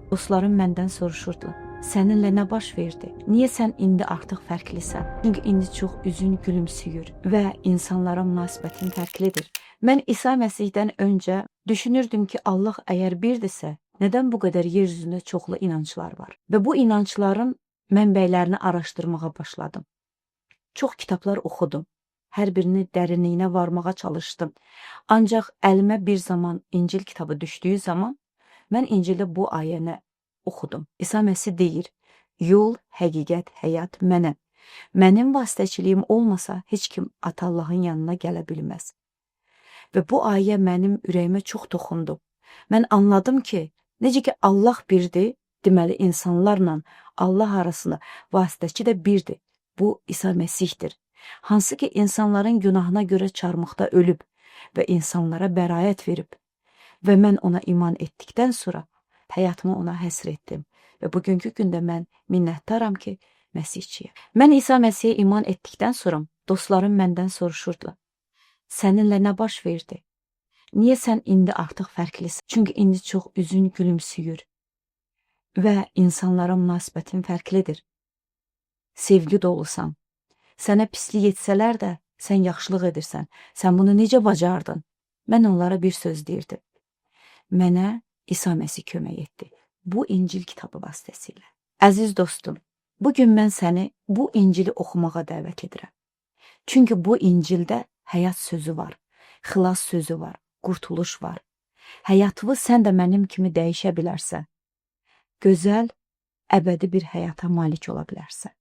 Dostlarım məndən soruşurdu, səninlə nə baş verdi? Niyə sən indi artıq fərqlisən? Çünki indi çox üzün gülümsüyür və insanlara münasibətin fərqlidir. Mən İsa Məsihdən öncə düşünürdüm ki, Allah əgər birdirsə, nədən bu qədər yer üzündə çoxlu inanclar var? Və bu inancların mənbələrini araşdırmağa başladım. Çox kitablar oxudum. Hər birini dərinliyinə varmağa çalışdım. Ancaq əlimə bir zaman İncil kitabı düşdüyü zaman mən İncildə bu ayəni oxudum. İsa Məsih deyir, yol, həqiqət, həyat mənəm. Mənim vasitəçiliyim olmasa heç kim Ata Allahın yanına gələ bilməz. Və bu ayə mənim ürəyimə çox toxundu. Mən anladım ki, necə ki Allah birdir, deməli insanlarla Allah arasında vasitəçi də birdir. Bu İsa Məsihdir. Hansı ki insanların günahına görə çarmıxda ölüb və insanlara bəraət verib. Və mən ona iman etdikdən sonra həyatımı ona həsr etdim. Və bugünkü gündə mən minnətdaram ki, Məsihçiyəm. Mən İsa Məsihə iman etdikdən sonra dostlarım məndən soruşurdular, səninlə nə baş verdi? Niyə sən indi artıq fərqlisən? Çünki indi çox üzün gülümsüyür və insanlara münasibətin fərqlidir. Sevgi dolusan. Sənə pislik etsələr də sən yaxşılıq edirsən. Sən bunu necə bacardın? Mən onlara bir söz deyirdim. Mənə İsa Məsih kömək etdi. Bu İncil kitabı vasitəsilə. Əziz dostum, bugün mən səni bu İncili oxumağa dəvət edirəm. Çünki bu İncildə həyat sözü var, xilas sözü var, qurtuluş var. Həyatını sən də mənim kimi dəyişə bilərsən. Gözəl, əbədi bir həyata malik ola bilərsən.